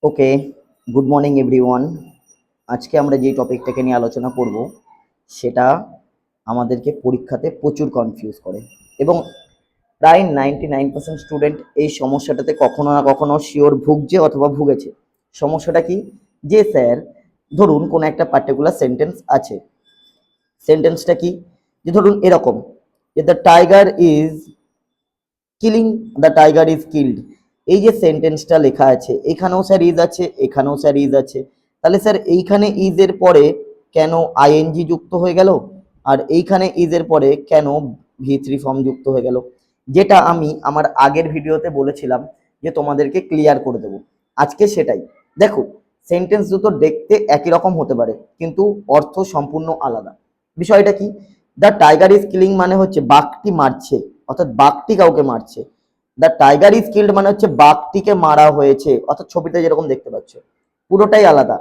ওকে, good morning everyone. আজকে আমরা যে টপিকটাকে নিয়ে আলোচনা করব সেটা আমাদেরকে পরীক্ষাতে প্রচুর কনফিউজ করে এবং প্রায় 99% স্টুডেন্ট এই সমস্যাটাতে কখনো না কখনো শিওর ভুগছে অথবা ভুগেছে। সমস্যাটা কি? যে স্যার, ধরুন কোনো একটা পার্টিকুলার সেন্টেন্স আছে। সেন্টেন্সটা কি? যে ধরুন এরকম, যে the tiger is killing, the tiger is killed. এই যে সেন্টেন্সটা লেখা আছে, এখানেও স্যার ইজ আছে, এখানেও স্যার ইজ আছে। তাহলে স্যার এইখানে ইজ এর পরে কেন আইএনজি যুক্ত হয়ে গেল, আর এইখানে ইজ এর পরে কেন ভি3 ফর্ম যুক্ত হয়ে গেল? যেটা আমি আমার আগের ভিডিওতে বলেছিলাম যে তোমাদেরকে ক্লিয়ার করে দেবো। আজকে সেটাই দেখো। সেন্টেন্স দুটো দেখতে একই রকম হতে পারে কিন্তু অর্থ সম্পূর্ণ আলাদা। বিষয়টা কি? দ্য টাইগার ইজ কিলিং মানে হচ্ছে বাঘটি মারছে, অর্থাৎ বাঘটি কাউকে মারছে। দ্য টাইগার ইজ কিল্ড মানে হচ্ছে বাঘটিকে মারা হয়েছে, অর্থাৎ ছবিতে যেরকম দেখতে পাচ্ছ পুরোটাই আলাদা।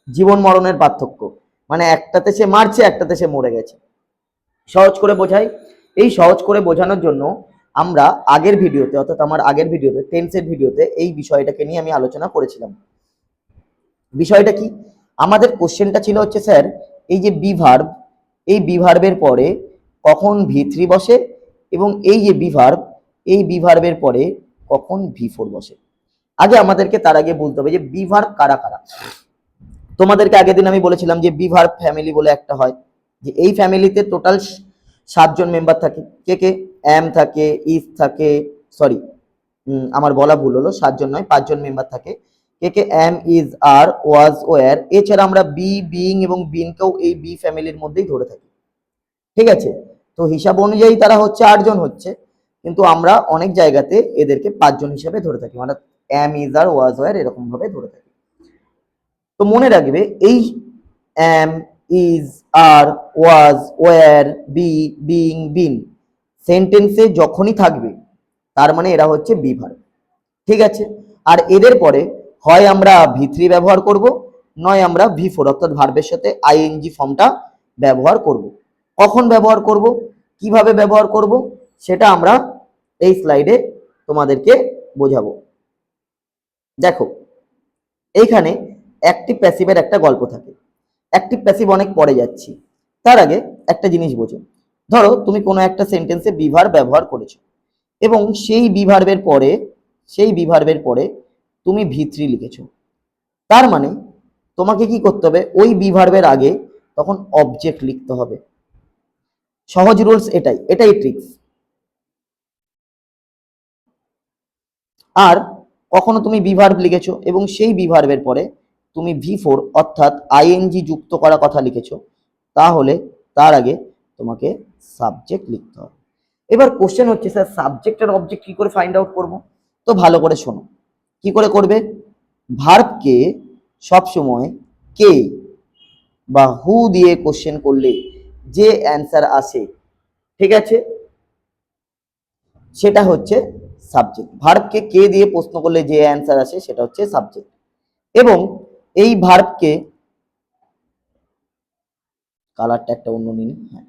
জীবন মরণের পার্থক্য, মানে একটাতে সে মারছে, একটাতে সে মরে গেছে। সহজ করে বোঝাই। এই সহজ করে বোঝানোর জন্য আমরা আগের ভিডিওতে, অর্থাৎ আমার আগের ভিডিওতে টেন্সের ভিডিওতে এই বিষয়টাকে নিয়ে আমি আলোচনা করেছিলাম। বিষয়টা কি? আমাদের কোশ্চেনটা ছিল হচ্ছে স্যার, এই যে বি ভার্ব, এই বি ভার্বের পরে কখন ভি3 বসে, এবং এই যে বি ভার্ব, এই বি ভার্বের পরে কখন ভি4 বসে। আগে আমাদেরকে তার আগে বলতে হবে যে বি ভার্ব কারা কারা। তোমাদেরকে আগের দিন আমি বলেছিলাম যে বি ভার্ব ফ্যামিলি বলে একটা হয়, যে এই ফ্যামিলিতে টোটাল 7জন মেম্বার থাকে। কে কে? এম থাকে, ইজ থাকে, সরি আমার বলা ভুল হলো, 7জন নয় 5জন মেম্বার থাকে। কে কে? Am, is, are, was, were. এছাড়া আমরা বি, বিইং এবং বিনকেও এই বি ফ্যামিলির মধ্যেই ধরে থাকি। ঠিক আছে? তো হিসাব অনুযায়ী তারা হচ্ছে 8জন হচ্ছে, কিন্তু আমরা অনেক জায়গাতে এদেরকে 5জন হিসেবে ধরে থাকি, মানে am, is, are, was, were এরকম ভাবে ধরে থাকি। তো মনে রাখবে, এই am, is, are, was, were, be, being, been সেন্টেন্সে যখনই থাকবে তার মানে এরা হচ্ছে বি ভার্ব। ঠিক আছে? আর এদের পরে হয় আমরা ভি3 ব্যবহার করব, নয় আমরা ভি4 অর্থাৎ ভার্বের সাথে আইএনজি ফর্মটা ব্যবহার করব। কখন ব্যবহার করব, কিভাবে ব্যবহার করব, সেটা আমরা এই স্লাইডে তোমাদেরকে বোঝাবো। দেখো, এইখানে অ্যাক্টিভ প্যাসিভের একটা গল্প থাকে। অ্যাক্টিভ প্যাসিভ অনেক পরে যাচ্ছি, তার আগে একটা জিনিস বোঝো। ধরো তুমি কোনো একটা সেন্টেন্সে বি ভার্ব ব্যবহার করেছো এবং সেই বি ভার্বের পরে, তুমি ভি3 লিখেছো। তার মানে তোমাকে কি করতে হবে? ওই বি ভার্বের আগে তখন অবজেক্ট লিখতে হবে। সহজ রুলস এটাই, এটাই ট্রিক্স। আর কখনো তুমি বি ভার্ব লিখেছো এবং সেই বি ভার্বের পরে তুমি ভি4 অর্থাৎ আইএনজি যুক্ত করা কথা লিখেছো, তাহলে তার আগে তোমাকে সাবজেক্ট লিখতে হবে। এবার কোশ্চেন হচ্ছে স্যার, সাবজেক্ট আর অবজেক্ট কি করে ফাইন্ড আউট করব? তো ভালো করে শোনো। কি করে করবে? ভার্বকে সবসময় কে বা হু দিয়ে কোশ্চেন করলে যে অ্যান্সার আসে, ঠিক আছে, সেটা হচ্ছে সাবজেক্ট। ভার্বকে কে দিয়ে প্রশ্ন করলে যে অ্যান্সার আসে সেটা হচ্ছে সাবজেক্ট। এবং এই ভার্বকে, কালারটা একটা অন্য নিন, হ্যাঁ,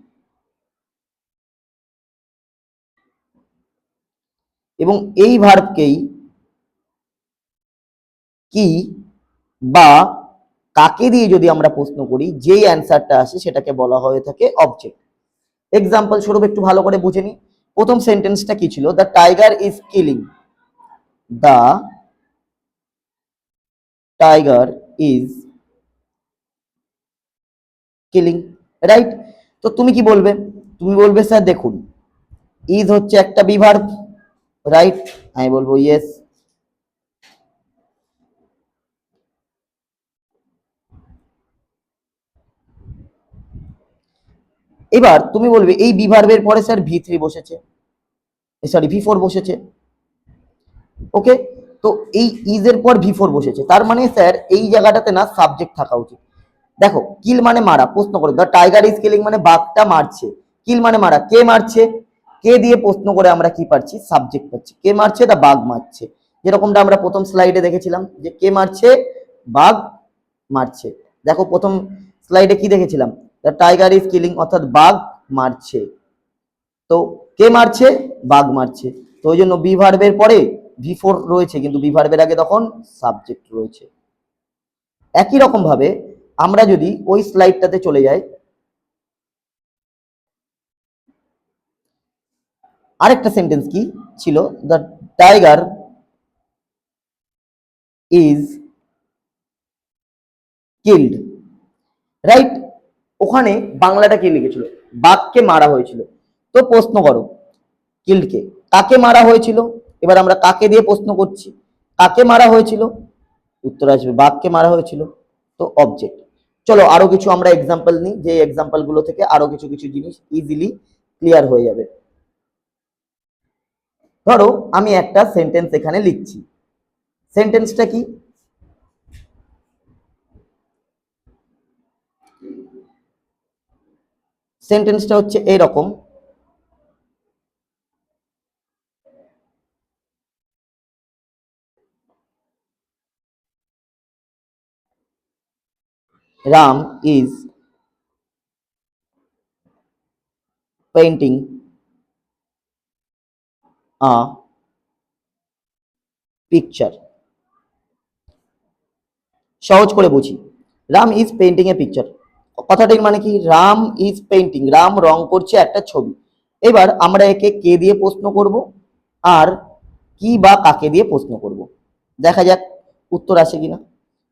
এবং এই ভার্বকেই কি বা কাকে দিয়ে যদি আমরা প্রশ্ন করি, যেই অ্যান্সারটা আসে সেটাকে বলা হয়ে থাকে অবজেক্ট। এক্সাম্পল স্বরূপ একটু ভালো করে বুঝে নি। প্রথম সেন্টেন্সটা কি ছিল? The tiger is killing, the tiger is killing, right? তো তুমি কি বলবে? তুমি বলবে স্যার দেখুন, ইজ হচ্ছে একটা বি ভার্ব, রাইট? আমি বলবো ইয়েস। এবার তুমি বলবে এই বি ভার্বের পরে স্যার ভি3 বসেছে, সরি ভি4 বসেছে। ওকে, তো এই ইজ এর পর ভি4 বসেছে, তার মানে স্যার এই জায়গাটাতে না সাবজেক্ট থাকা উচিত। দেখো, কিল মানে মারা, প্রশ্ন করে দ্য টাইগার ইজ কিলিং মানে বাঘটা মারছে, কিল মানে মারা, কে মারছে, কে দিয়ে প্রশ্ন করে আমরা কি পাচ্ছি? সাবজেক্ট পাচ্ছি। কে মারছে? দা বাঘ মারছে। যেরকমটা আমরা প্রথম স্লাইডে দেখেছিলাম যে কে মারছে? বাঘ মারছে। দেখো প্রথম স্লাইডে কি দেখেছিলাম? দ্য টাইগার ইজ কিলিং অর্থাৎ বাঘ মারছে। তো কে মারছে? বাঘ মারছে। তো ওই জন্য বি ভার্বের পরে ভি4 রয়েছে, কিন্তু বি ভার্বের আগে তখন সাবজেক্ট রয়েছে। একই রকম ভাবে আমরা যদি ওই স্লাইডটাতে চলে যাই, আরেকটা সেন্টেন্স কি ছিল, the tiger is killed, right? ওখানে বাংলাটা কি লিখেছিল, বাঘকে মারা হয়েছিল। তো প্রশ্ন করো, কিল্ডকে কাকে মারা হয়েছিল? এবার আমরা কাকে দিয়ে প্রশ্ন করছি, কাকে মারা হয়েছিল? উত্তর আসবে বাঘকে মারা হয়েছিল। তো অবজেক্ট। চলো আরো কিছু আমরা এক্সাম্পল নিই, যে এক্সাম্পল গুলো থেকে আরো কিছু কিছু জিনিস ইজিলি ক্লিয়ার হয়ে যাবে। ধরো আমি একটা সেন্টেন্স এখানে লিখছি, সেন্টেন্সটা কি, সেন্টেন্সটা হচ্ছে এইরকম, Ram is painting a picture. সহজ করে বুঝি, Ram is painting a picture, কথাটির মানে কি, রাম ইজ পেইন্টিং, রাম রং করছে একটা ছবি। এবার আমরা একে কে দিয়ে প্রশ্ন করব আর কি বা কাকে দিয়ে প্রশ্ন করব, দেখা যাক উত্তর আসে কিনা।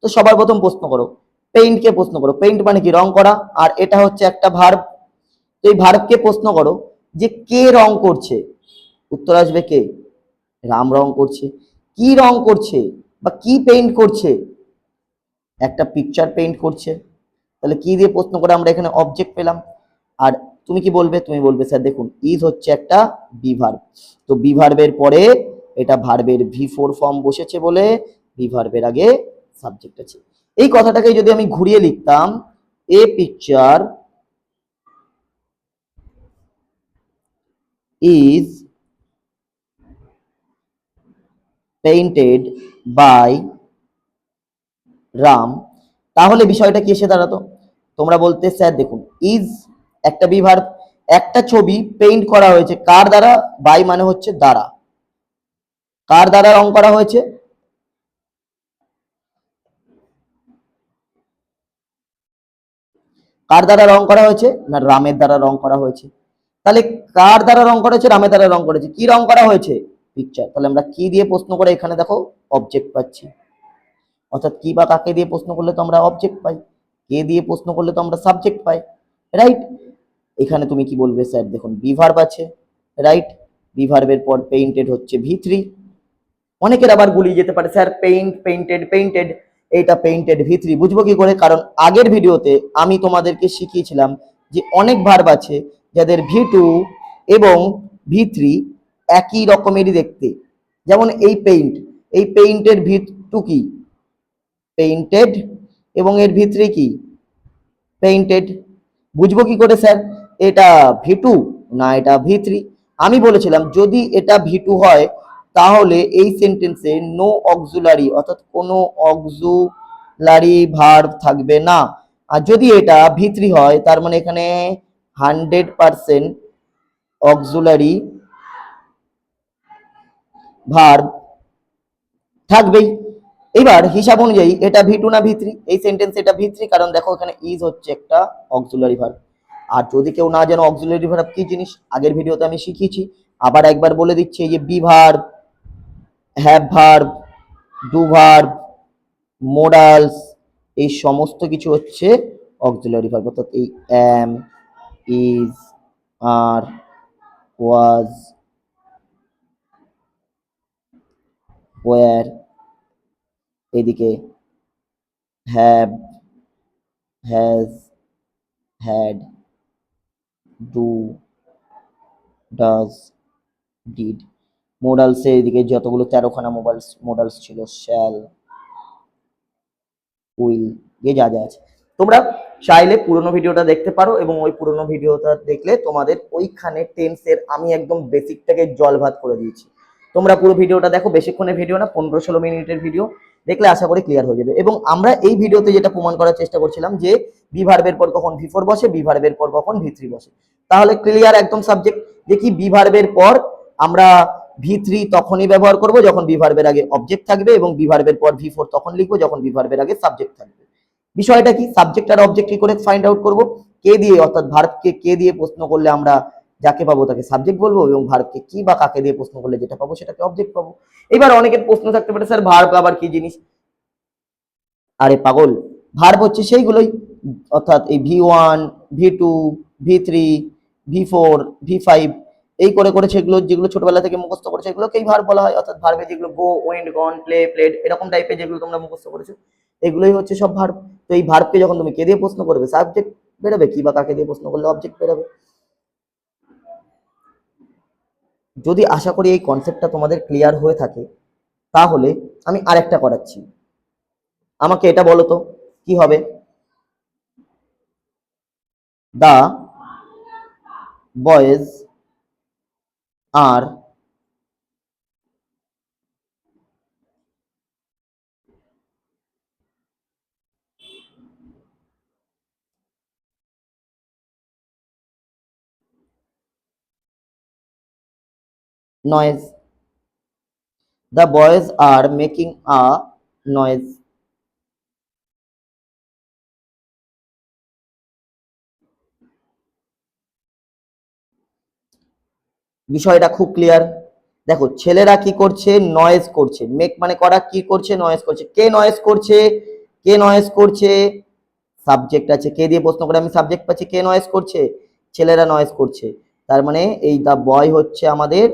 তো সবার প্রথম প্রশ্ন করো, পেইন্টকে প্রশ্ন করো, পেইন্ট মানে কি, রং করা, আর এটা হচ্ছে একটা ভার্ব। তো এই ভার্বকে প্রশ্ন করো যে কে রং করছে, উত্তর আসবে কে, রাম রং করছে। কি রং করছে বা কি পেইন্ট করছে, একটা পিকচার পেইন্ট করছে। তাহলে কি দিয়ে প্রশ্ন করে আমরা এখানে অবজেক্ট পেলাম। আর তুমি কি বলবে, তুমি বলবে স্যার দেখুন ইজ হচ্ছে একটা বি ভার্ব, তো বি ভার্বের পরে এটা ভার্বের V4 ফর্ম বসেছে বলে বি ভার্বের আগে সাবজেক্ট আছে। এই কথাটাকে যদি আমি ঘুরিয়ে লিখতাম, a picture is painted by Ram, তাহলে বিষয়টা কি এসে দাঁড়াতো, তোমরা বলতে স্যার দেখুন ইজ একটা বি ভার্ব, একটা ছবি পেইন্ট করা হয়েছে কার দ্বারা, বাই মানে হচ্ছে দ্বারা, কার দ্বারা রং করা হয়েছে, কার দ্বারা রং করা হয়েছে না, রামের দ্বারা রং করা হয়েছে। তাহলে কার দ্বারা রং করা হয়েছে, রামের দ্বারা রং করেছে, কি রং করা হয়েছে, পিকচার। তাহলে আমরা কি দিয়ে প্রশ্ন করে এখানে দেখো অবজেক্ট পাচ্ছি, অর্থাৎ কি বা কাকে দিয়ে প্রশ্ন করলে তো আমরা অবজেক্ট পাই, কে দিয়ে প্রশ্ন করলে তো আমরা সাবজেক্ট পাই, রাইট? এখানে তুমি কি বলবে, স্যার দেখুন বি ভার্ব আছে, রাইট, বি ভার্বের পর পেইন্টেড হচ্ছে V3। অনেকের আবার গুলিয়ে যেতে পারে, স্যার পেইন্ট পেইন্টেড পেইন্টেড, এইটা পেইন্টেড V3, বুঝবো কি করে, কারণ আগের ভিডিওতে আমি তোমাদেরকে শিখিয়েছিলাম যে অনেক ভার্ব আছে যাদের V2 এবং V3 একই রকমেরই দেখতে। যেমন এই পেইন্ট, এই পেইন্টের V2 কি, পেইন্টেড, এবং এর V3 কি, পেইন্টেড। বুঝবো কি করে স্যার এটা V2 না এটা V3? আমি বলেছিলাম যদি এটা V2 হয় তাহলে এই সেন্টেন্সে নো অক্সিলারি, অর্থাৎ কোনো অক্সিলারি ভার্ব থাকবে না। আর যদি এটা V3 হয় তার মানে এখানে 100% অক্সিলারি ভার্ব থাকবেই। এবার হিসাব অনুযায়ী এটা V2 না V3, এই সেন্টেন্স এটা V3, কারণ দেখো এখানে ইজ হচ্ছে একটা অক্সিলারি ভার্ব। আর যদি কেউ না জানো অক্সিলারি ভার্ব কি জিনিস, আগের ভিডিওতে আমি শিখিয়েছি, আবার একবার বলে দিচ্ছি, এই যে be verb, have verb, do verb, modals, এই সমস্ত কিছু হচ্ছে অক্সিলারি ভার্ব, অর্থাৎ এই am, is, are, was, were, এদিকে have, has, had, do, does, did. মোডালসে এদিকে যতগুলো 13খানা মোডালস ছিল, শ্যাল, উইল, যে যা যা আছে। তোমরা চাইলে পুরোনো ভিডিওটা দেখতে পারো, এবং ওই পুরোনো ভিডিওটা দেখলে তোমাদের ওইখানে টেন্সের আমি একদম বেসিকটাকে জল ভাত করে দিয়েছি। তোমরা পুরো ভিডিওটা দেখো, বেশিক্ষণের ভিডিও না, 15-16 মিনিটের ভিডিও, দেখলে আশা করি ক্লিয়ার হয়ে যাবে। এবং আমরা এই ভিডিওতে যেটা প্রমাণ করার চেষ্টা করছিলাম যে বি ভার্বের পর কখন V4 বসে, বি ভার্বের পর কখন V3 বসে। তাহলে ক্লিয়ার একদম সাবজেক্ট, দেখি বি ভার্বের পর আমরা V3 তখনই ব্যবহার করব যখন বি ভার্বের আগে অবজেক্ট থাকবে, এবং বি ভার্বের পর V4 তখন লিখবো যখন বি ভার্বের আগে সাবজেক্ট থাকবে। বিষয়টা কি, সাবজেক্ট আর অবজেক্ট কি করে ফাইন্ড আউট করব, কে দিয়ে, অর্থাৎ ভার্বকে কে দিয়ে প্রশ্ন করলে আমরা যাকে পাবো তাকে সাবজেক্ট বলবো, এবং ভার্বকে কি বা কাকে দিয়ে প্রশ্ন করলে যেটা পাবো সেটাকে অবজেক্ট পাবো। এবার অনেকের প্রশ্ন থাকতে পারে, স্যার ভার্ব আবার কি জিনিস? আরে পাগল, ভার্ব হচ্ছে সেইগুলোই, অর্থাৎ এই V1, V2, V3, V4, V5 এই করে করে সেগুলো যেগুলো ছোটবেলা থেকে মুখস্থ করেছো এগুলোকেই ভার্ব বলা হয়। অর্থাৎ ভার্বে যেগুলো গো, ওয়েন্ট, গন, প্লে, প্লেড এরকম টাইপের যেগুলো তোমরা মুখস্থ করেছো এগুলোই হচ্ছে সব ভার্ব। তো এই ভার্বকে যখন তুমি কে দিয়ে প্রশ্ন করবে সাবজেক্ট বেরোবে, কি বা কাকে দিয়ে প্রশ্ন করলে অবজেক্ট বেরোবে। যদি আশা করি এই কনসেপ্টটা তোমাদের ক্লিয়ার হয়ে থাকে, তাহলে আমি আরেকটা করাচ্ছি। আমাকে এটা বলো তো কি হবে, দা বয়েজ আর noise, the boys are making a noise। বিষয়টা খুব ক্লিয়ার। দেখো ছেলেরা কি করছে, নয়েজ করছে, মেক মানে করা, কি করছে, নয়েজ করছে। কে নয়েজ করছে, কে নয়েজ করছে, সাবজেক্ট আছে, কে দিয়ে প্রশ্ন করে আমি সাবজেক্ট পাচ্ছি, কে নয়েজ করছে, ছেলেরা নয়েজ করছে। তার মানে এই দা বয় হচ্ছে আমাদের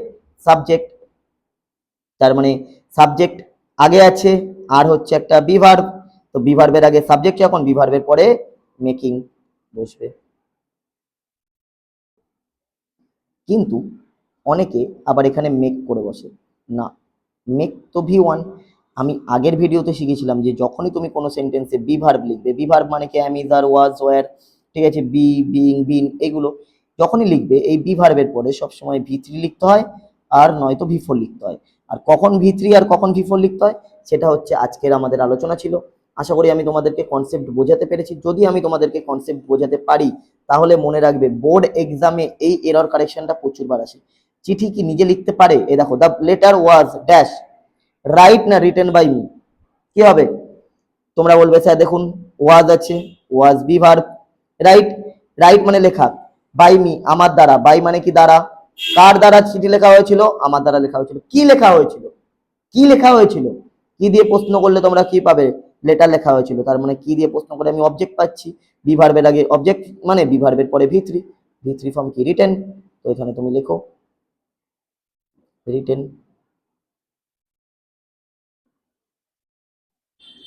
সাবজেক্ট, তার মানে সাবজেক্ট আগে আছে, আর হচ্ছে একটা বিভার্ব, তো বিভার্বের আগে সাবজেক্ট, যখন বিভার্বের পরে মেকিং বসবে। কিন্তু অনেকে আবার এখানে মেক করে বসে, না, মেক তো V1। আমি আগের ভিডিওতে শিখেছিলাম যে যখনই তুমি কোনো সেন্টেন্সে বিভার্ব লিখবে, বিভার্ব মানে কি অ্যাম, ইজ, আর, ওয়াজ, ওয়্যার, ঠিক আছে, বি, বিং, বিন, এগুলো যখনই লিখবে এই বিভার্বের পরে সবসময় V3 লিখতে হয়, আর নয়তো V4 লিখতে হয়। আর কখন V3 আর কখন V4 লিখতে হয় সেটা হচ্ছে আজকের আমাদের আলোচনা ছিল। আশা করি আমি তোমাদেরকে কনসেপ্ট বোঝাতে পেরেছি। যদি আমি তোমাদেরকে কনসেপ্ট বোঝাতে পারি তাহলে মনে রাখবে বোর্ড এক্সামে এই এরর কারেকশনটা প্রচুরবার আসে। চিঠি কি নিজে লিখতে পারে? এ দেখো, the letter was dash right না রিটেন বাই মি, কি হবে? তোমরা বলবে স্যার দেখুন ওয়াজ আছে, ওয়াজ বি ভার্ব, রাইট, রাইট মানে লেখা, বাই মি আমার দ্বারা, বাই মানে কি দ্বারা, কার দ্বারা চিঠি লেখা হয়েছিল? আমার দ্বারা লেখা হয়েছিল। কি লেখা হয়েছিল? কি লেখা হয়েছিল? কি দিয়ে প্রশ্ন করলে তোমরা কি পাবে? লেটার লেখা হয়েছিল। তার মানে কি দিয়ে প্রশ্ন করে আমি অবজেক্ট পাচ্ছি, বিভার্বের আগে অবজেক্ট মানে বিভার্বের পরে V3, V3 ফর্ম কি রিটেন, তো এখানে তুমি লেখো রিটেন।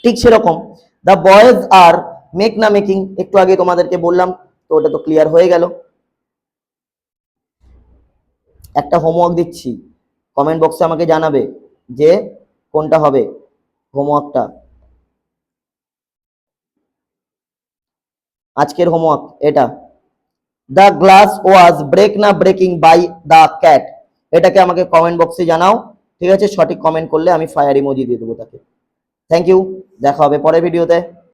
ঠিক সেরকম দ্য বয়েজ আর মেক না মেকিং, একটু আগে তোমাদেরকে বললাম, তো ওটা তো ক্লিয়ার হয়ে গেল। একটা হোমওয়ার্ক দিচ্ছি, কমেন্ট বক্সে আমাকে জানাবে যে কোনটা হবে হোমওয়ার্কটা। আজকের হোমওয়ার্ক এটা, দ্য গ্লাস ওয়াজ ব্রেক না ব্রেকিং বাই দ্য ক্যাট, এটাকে আমাকে কমেন্ট বক্সে জানাও। ঠিক আছে, সঠিক কমেন্ট করলে আমি ফায়ার ইমোজি দিয়ে দেবো তাকে। থ্যাংক ইউ, দেখা হবে পরের ভিডিওতে।